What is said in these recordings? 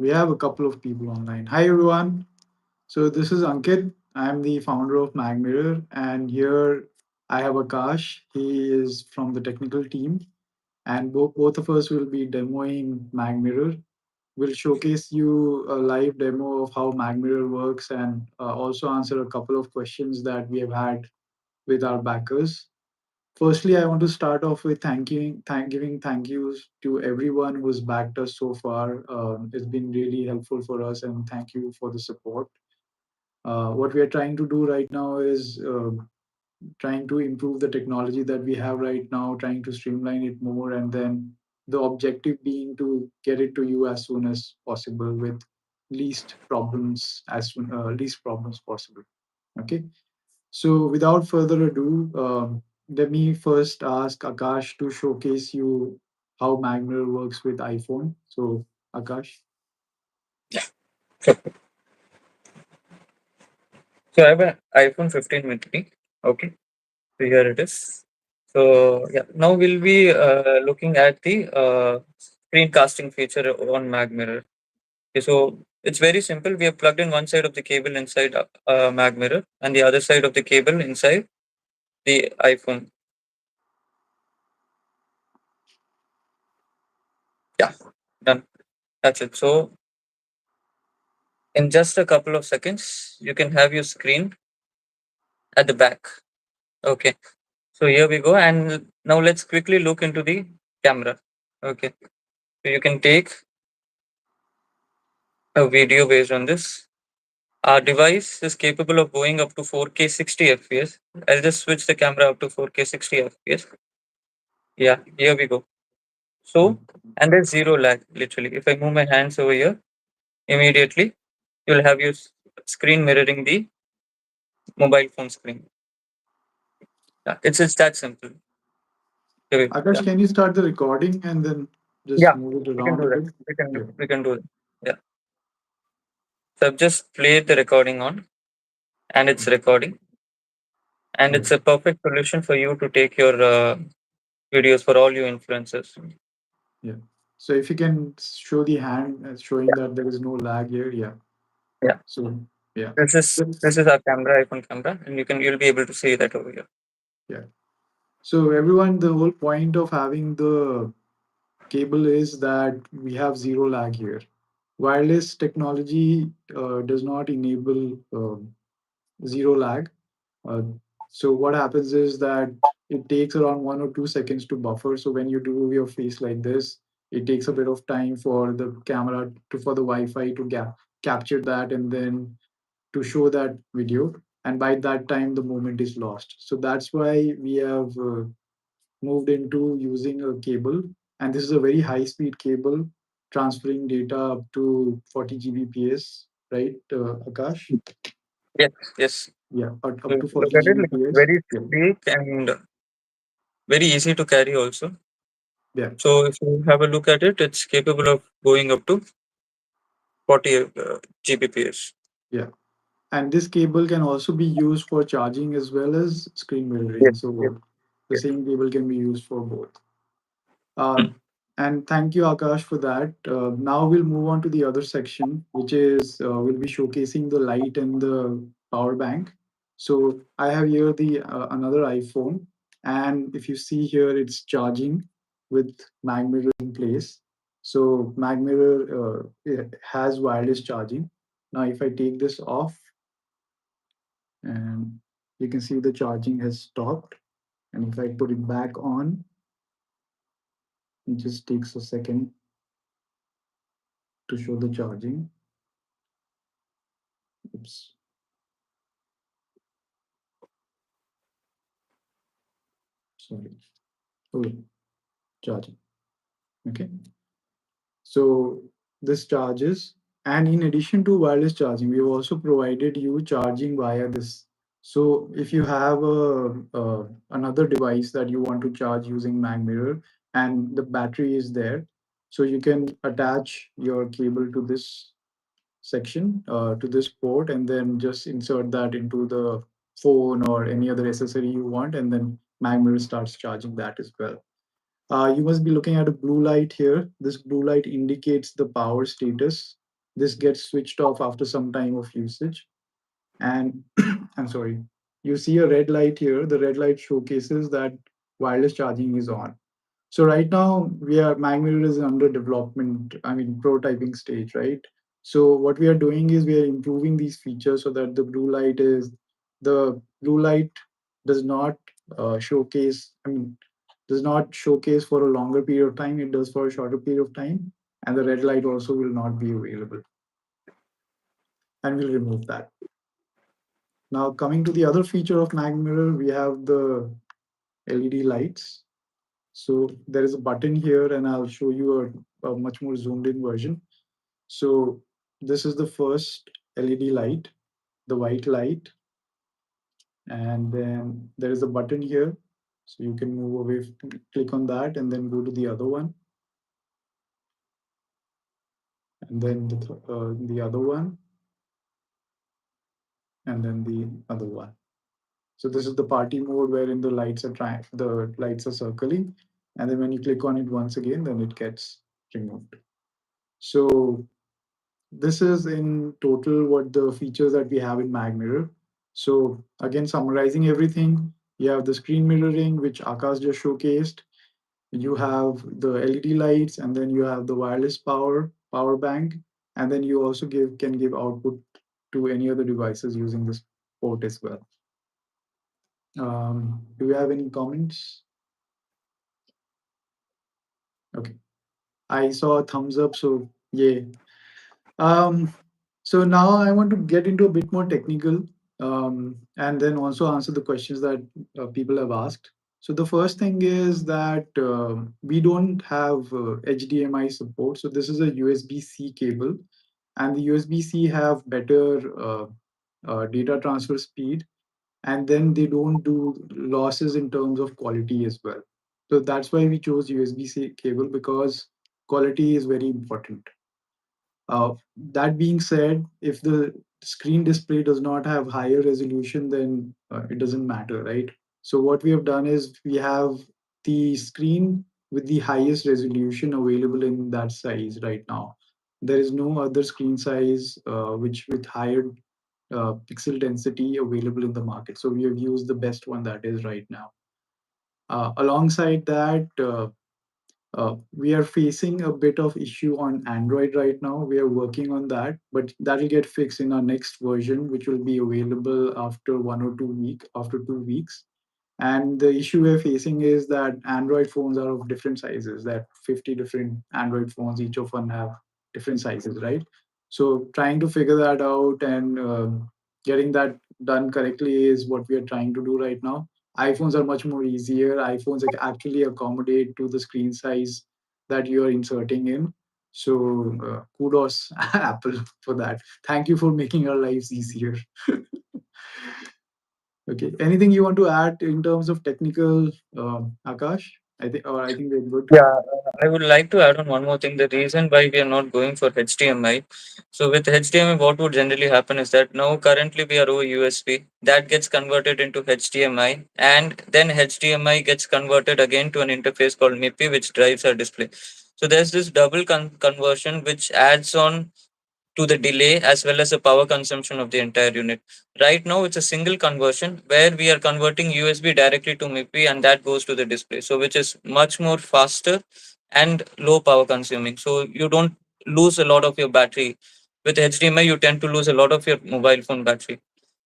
we have a couple of people online. Hi, everyone. So, this is Ankit. I'm the founder of MagMirror, and here I have Akash. He is from the technical team, and both of us will be demoing MagMirror. We'll showcase you a live demo of how MagMirror works and also answer a couple of questions that we have had with our backers. Firstly, I want to start off with giving thank yous to everyone who's backed us so far. It's been really helpful for us, and thank you for the support. What we are trying to do right now is trying to improve the technology that we have right now, trying to streamline it more, and then the objective being to get it to you as soon as possible with least problems possible. Okay. So, without further ado, let me first ask Akash to showcase you how MagMirror works with iPhone. So, Akash. So, so I have an iPhone 15 with me. Okay, so here it is. So yeah, now we'll be looking at the screencasting feature on MagMirror. Okay, so it's very simple. We have plugged in one side of the cable inside MagMirror and the other side of the cable inside the iPhone. Yeah, done. That's it. So in just a couple of seconds, you can have your screen at the back. Okay. So here we go. And now let's quickly look into the camera. Okay. So you can take a video based on this. Our device is capable of going up to 4K 60 FPS. I'll just switch the camera up to 4K 60 FPS. Yeah, here we go. Yeah. So, and there's zero lag literally. If I move my hands over here, immediately you'll have your screen mirroring the mobile phone screen. Yeah, it's that simple. Okay, Akash, yeah, can you start the recording and then just yeah, move it we can around a do that. bit? Yeah. We can do that. Yeah. So I've just played the recording on, and it's recording, and Yeah. it's a perfect solution for you to take your videos for all your influencers. Yeah. So, if you can show the hand showing Yeah, that there is no lag here. Yeah. yeah. So, yeah. This is our camera, iPhone camera, and you'll be able to see that over here. Yeah. So, everyone, the whole point of having the cable is that we have zero lag here. Wireless technology does not enable zero lag. Uh, so what happens is that it takes around 1 or 2 seconds to buffer. So when you do your face like this, it takes a bit of time for the camera to for the Wi-Fi to capture that and then to show that video. And by that time, the moment is lost. So that's why we have moved into using a cable, and this is a very high speed cable transferring data up to 40 Gbps, right, Akash? Yes, yes. Yeah, So up if to you look 40 at it, like it's Gbps. very Yeah, sleek and very easy to carry also. yeah, So if you have a look at it, it's capable of going up to 40 Gbps. yeah. And this cable can also be used for charging as well as screen mirroring. Yes, yes, So the yes. same cable can be used for both. Uh, and thank you, Akash, for that. Now we'll move on to the other section, which is we'll be showcasing the light and the power bank. So I have here the another iPhone, and if you see here, it's charging with MagMirror in place. So MagMirror it has wireless charging. Now, if I take this off, and you can see the charging has stopped, and if I put it back on, it just takes a second to show the charging. Oops, sorry. Oh, yeah, charging. Okay. So this charges, and in addition to wireless charging, we've also provided you charging via this. So if you have another device that you want to charge using MagMirror and the battery is there, so you can attach your cable to this section, to this port, and then just insert that into the phone or any other accessory you want, and then MagMirror starts charging that as well. You must be looking at a blue light here. This blue light indicates the power status. this gets switched off after some time of usage. And I'm sorry, you see a red light here. The red light showcases that wireless charging is on. So right now MagMirror is under development, I mean prototyping stage, right? So what we are doing is we are improving these features so that the blue light does not showcase, I mean, does not showcase for a longer period of time. It does for a shorter period of time, and the red light also will not be available, and we'll remove that. Now coming to the other feature of MagMirror, we have the LED lights. So there is a button here, and I'll show you a much more zoomed in version. So this is the first LED light, the white light, and then there is a button here. So you can move away, click on that, and then go to the other one, and then the other one, and then the other one. So this is the party mode wherein the lights are circling, and then when you click on it once again, then it gets removed. So this is in total what the features that we have in MagMirror. So again, summarizing everything, you have the screen mirroring, which Akash just showcased. You have the LED lights, and then you have the wireless power bank, and then you also can give output to any other devices using this port as well. Do you have any comments? Okay, I saw a thumbs up, so yeah. Um, so now I want to get into a bit more technical, and then also answer the questions that people have asked. So the first thing is that we don't have HDMI support. So this is a USB-C cable, and the USB-C have better data transfer speed, and then they don't do losses in terms of quality as well. So that's why we chose USB-C cable, because quality is very important. That being said, if the screen display does not have higher resolution, then it doesn't matter, right? So what we have done is we have the screen with the highest resolution available in that size right now. There is no other screen size which with higher pixel density available in the market. So we have used the best one that is right now. Alongside that, we are facing a bit of issue on Android right now. We are working on that, but that will get fixed in our next version, which will be available after 1 or 2 week after 2 weeks. And the issue we're facing is that Android phones are of different sizes. That 50 different Android phones, each of them have different sizes, right? So trying to figure that out and getting that done correctly is what we are trying to do right now. iPhones are much more easier. iPhones actually accommodate to the screen size that you are inserting in. So kudos Apple for that. Thank you for making our lives easier. Okay. Anything you want to add in terms of technical, Akash? I think we're good. Yeah, I would like to add on one more thing. The reason why we are not going for HDMI. So with HDMI, what would generally happen is that now currently we are over USB. That gets converted into HDMI, and then HDMI gets converted again to an interface called MIPI, which drives our display. So there's this double conversion which adds on to the delay as well as the power consumption of the entire unit. Right now, it's a single conversion where we are converting USB directly to MIPI, and that goes to the display. So, which is much more faster and low power consuming. So, you don't lose a lot of your battery. With HDMI, you tend to lose a lot of your mobile phone battery.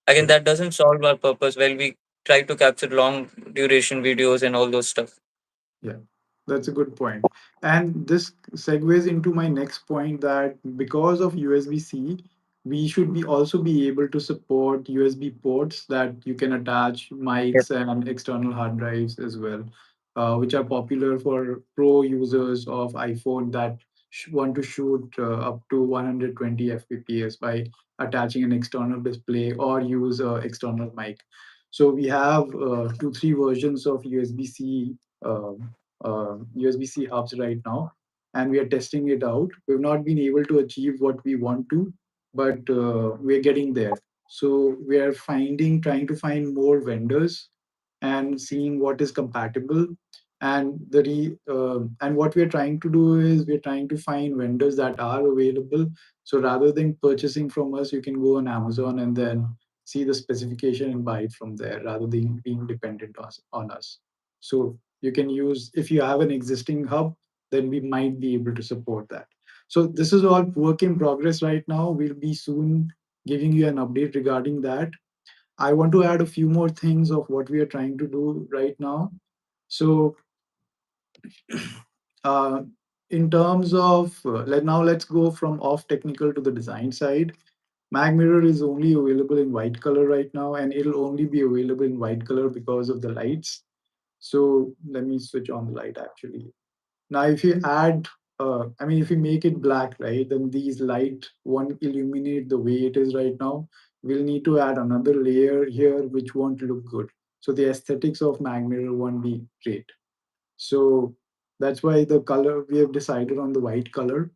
Again, Yeah. that doesn't solve our purpose while we try to capture long duration videos and all those stuff. Yeah, that's a good point. And this segues into my next point that because of USB-C, we should be also be able to support USB ports that you can attach mics and external hard drives as well, which are popular for pro users of iPhone that want to shoot up to 120 fps by attaching an external display or use a external mic. So we have 2 3 versions of USB-C USB-C hubs right now, and we are testing it out. We've not been able to achieve what we want to, but we're getting there. So we are trying to find more vendors and seeing what is compatible. And what we're trying to do is we're trying to find vendors that are available So rather than purchasing from us, you can go on Amazon and then see the specification and buy it from there rather than being dependent on us. So you can use, if you have an existing hub, then we might be able to support that. So this is all work in progress right now. We'll be soon giving you an update regarding that. I want to add a few more things of what we are trying to do right now. So uh, in terms of now let's go from off technical to the design side. MagMirror is only available in white color right now, and it'll only be available in white color because of the lights. So let me switch on the light actually. Now, if you add, if you make it black, right, then these light won't illuminate the way it is right now. We'll need to add another layer here, which won't look good. So the aesthetics of MagMirror won't be great. So that's why the color we have decided on the white color.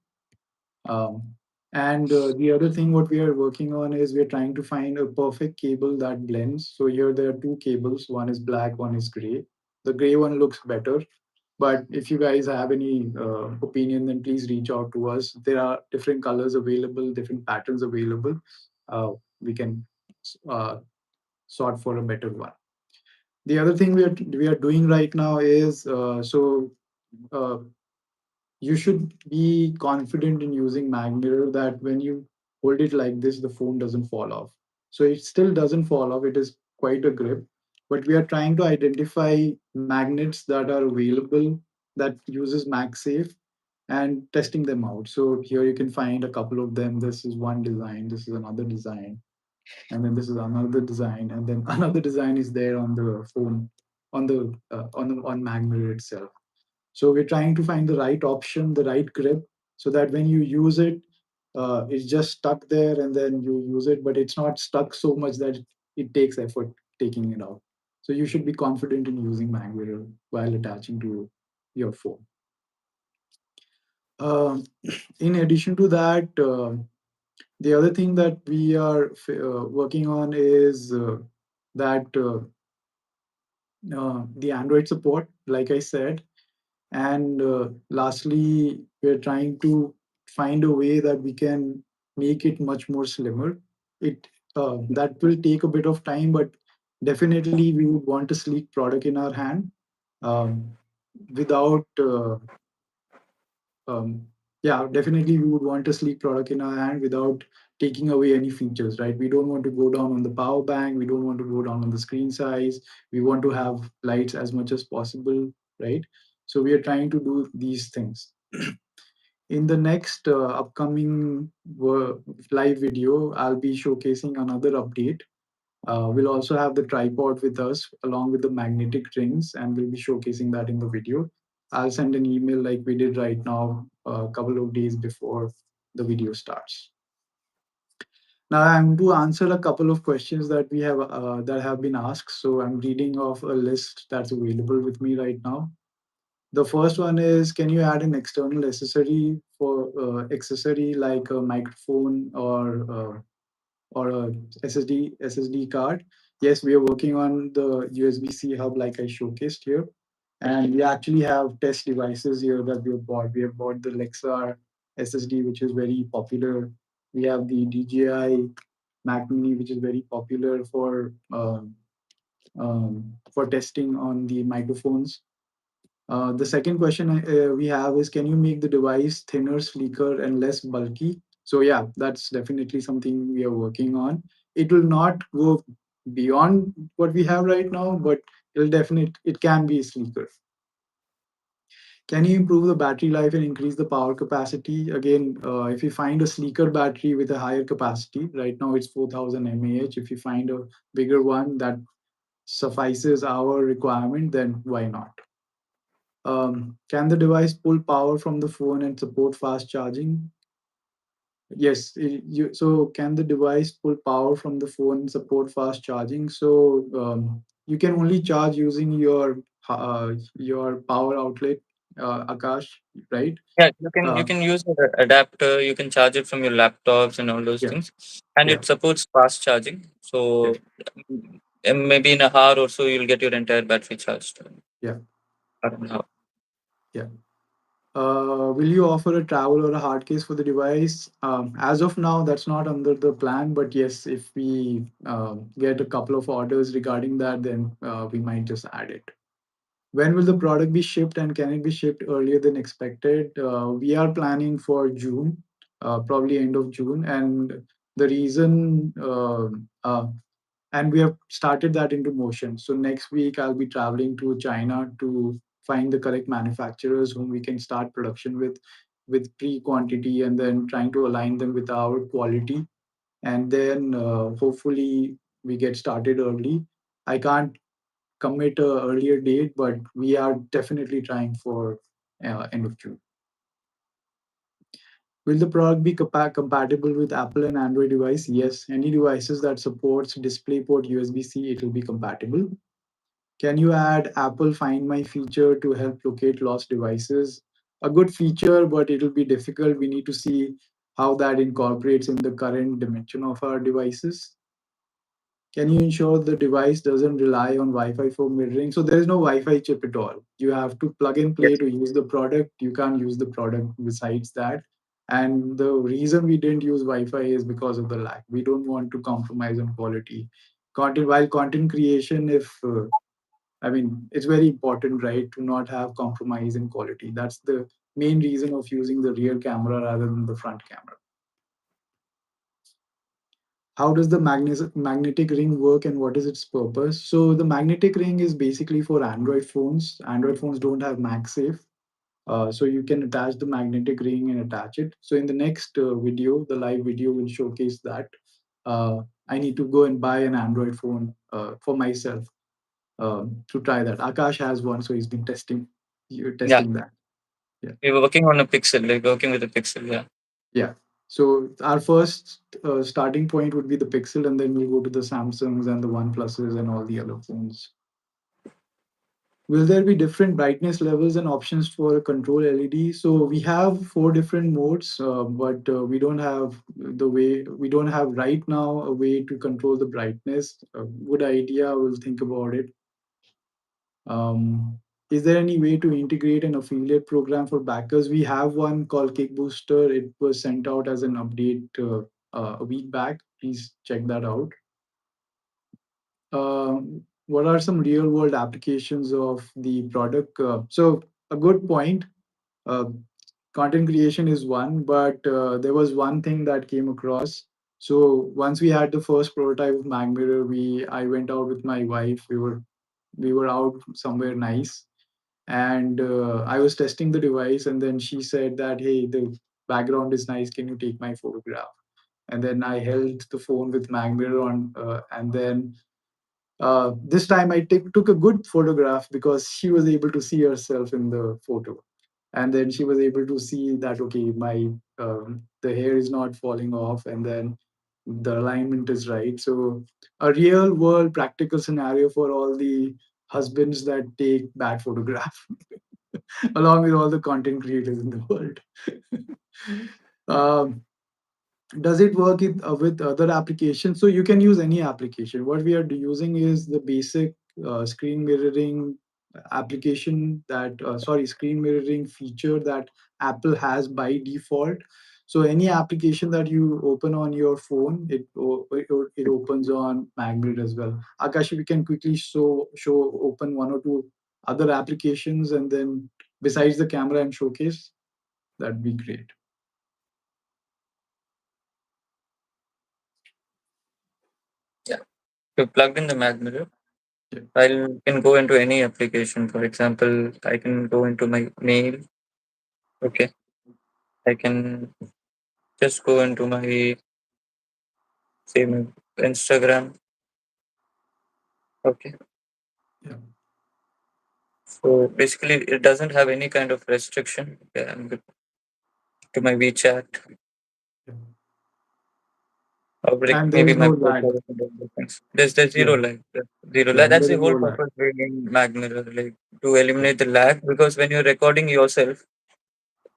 And the other thing what we are working on is we're trying to find a perfect cable that blends. So here there are two cables, one is black, one is gray. The gray one looks better, but if you guys have any opinion, then please reach out to us. There are different colors available, different patterns available. We can uh, sort for a better one. The other thing we are doing right now is uh, you should be confident in using MagMirror that when you hold it like this, the phone doesn't fall off. So it still doesn't fall off. It is quite a grip, but we are trying to identify magnets that are available that uses MagSafe and testing them out. So here you can find a couple of them. This is one design. This is another design, and then this is another design, and then another design is there on the phone, on MagMirror itself. So we're trying to find the right option, the right grip, so that when you use it, it's just stuck there and then you use it, but it's not stuck so much that it takes effort taking it out. So you should be confident in using MagMirror while attaching to your phone. Um in addition to that, the other thing that we are working on is that the Android support, like I said. And lastly, we're trying to find a way that we can make it much more slimmer. It That will take a bit of time, but definitely we would want a sleek product in our hand um, without yeah, definitely we would want a sleek product in our hand without taking away any features, right? We don't want to go down on the power bank, we don't want to go down on the screen size, we want to have lights as much as possible, right? So we are trying to do these things. In the next upcoming live video, I'll be showcasing another update. We'll also have the tripod with us along with the magnetic rings, and we'll be showcasing that in the video. I'll send an email like we did right now a couple of days before the video starts. Now I'm to answer a couple of questions that have been asked. So I'm reading off a list that's available with me right now. The first one is, can you add an external accessory like a microphone or a SSD card? Yes, we are working on the USB-C hub like I showcased here. And we actually have test devices here that we have bought. We have bought the Lexar SSD, which is very popular. We have the DJI Mac Mini, which is very popular for testing on the microphones. The second question we have is, can you make the device thinner, sleeker, and less bulky? So yeah, that's definitely something we are working on. It will not go beyond what we have right now, but it can be sleeker. Can you improve the battery life and increase the power capacity? Again, if you find a sleeker battery with a higher capacity, right now it's 4000 mAh. If you find a bigger one that suffices our requirement, then why not? Can the device pull power from the phone and support fast charging? Yes. So can the device pull power from the phone and support fast charging? So you can only charge using your power outlet, Akash, right? Yeah, you Uh, can use an adapter. You can charge it from your laptops and all those yeah, things, and yeah, it supports fast charging. yeah, So maybe in a hour or so, you'll get your entire battery charged. yeah, I don't know. yeah. Will you offer a travel or a hard case for the device? As of now, that's not under the plan, but yes, if we get a couple of orders regarding that, then we might just add it. When will the product be shipped, and can it be shipped earlier than expected? We are planning for June, probably end of June, and the reason and we have started that into motion. So next week I'll be traveling to China to find the correct manufacturers whom we can start production with pre-quantity, and then trying to align them with our quality, and then hopefully we get started early. I can't commit a earlier date, but we are definitely trying for end of June. Will the product be compatible with Apple and Android device? Yes, any devices that supports DisplayPort USB-C, it will be compatible. Can you add Apple Find My feature to help locate lost devices? A good feature, but it'll be difficult. We need to see how that incorporates in the current dimension of our devices. Can you ensure the device doesn't rely on Wi-Fi for mirroring? So there is no Wi-Fi chip at all. You have to plug and play Yes. to use the product. You can't use the product besides that. And the reason we didn't use Wi-Fi is because of the lag. We don't want to compromise on quality. While content creation, if I mean, it's very important, right, to not have compromise in quality. That's the main reason of using the rear camera rather than the front camera. How does the magnetic ring work, and what is its purpose? So the magnetic ring is basically for Android phones. Android phones don't have MagSafe. So you can attach the magnetic ring and attach it. So in the next video, the live video will showcase that. I need to go and buy an Android phone for myself to try that. Akash has one, so he's been Yeah. testing that. Yeah. We were working on a pixel, like working with a pixel. Yeah. Yeah. So our first starting point would be the Pixel, and then we'll go to the Samsungs and the OnePluses and all the other phones. Will there be different brightness levels and options for a control LED? So we have four different modes, but we don't have right now a way to control the brightness. Good idea. We'll think about it. Um, is there any way to integrate an affiliate program for backers? We have one called Kick Booster. It was sent out as an update a week back. Please check that out. What are some real world applications of the product? So, a good point. Uh, Content creation is one, but there was one thing that came across. So once we had the first prototype of MagMirror, I went out with my wife. We were out somewhere nice, and I was testing the device, and then she said that, hey, the background is nice, can you take my photograph? And then I held the phone with MagMirror on, and then this time I took a good photograph because she was able to see herself in the photo, and then she was able to see that, okay, my the hair is not falling off, and then the alignment is right. So a real world practical scenario for all the husbands that take bad photograph along with all the content creators in the world. um, does it work with other applications? So you can use any application. What we are using is the basic screen mirroring application that sorry screen mirroring feature that Apple has by default. So any application that you open on your phone, it opens on MagMirror as well. Akash, we can quickly show open one or two other applications, and then besides the camera and showcase, that'd be great. Yeah. You plugged in the Mac mirror. Yeah. I can go into any application. For example, I can go into my mail. Okay. I can just go into my, say, my Instagram. Okay. Yeah. So basically, it doesn't have any kind of restriction. Okay, I'm good to my WeChat, Yeah. or like And there maybe is my no profile lag. and other things. There's Yeah, zero lag. Zero yeah, lag. That's there the is no whole lag. purpose behind Mag Mirror, like to eliminate the lag. Because when you're recording yourself,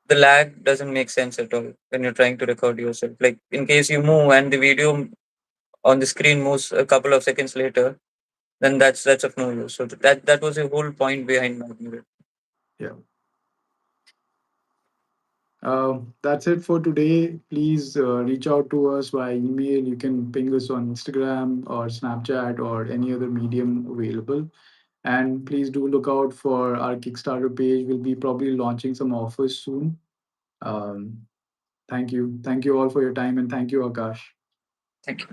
the lag doesn't make sense at all when you're trying to record yourself. Like in case you move and the video on the screen moves a couple of seconds later, then that's of no use. So that was the whole point behind Mag Mirror. Yeah. That's it for today. Please reach out to us via email. You can ping us on Instagram or Snapchat or any other medium available. And please do look out for our Kickstarter page. We'll be probably launching some offers soon. Um, thank you. Thank you all for your time, and thank you, Akash. Thank you.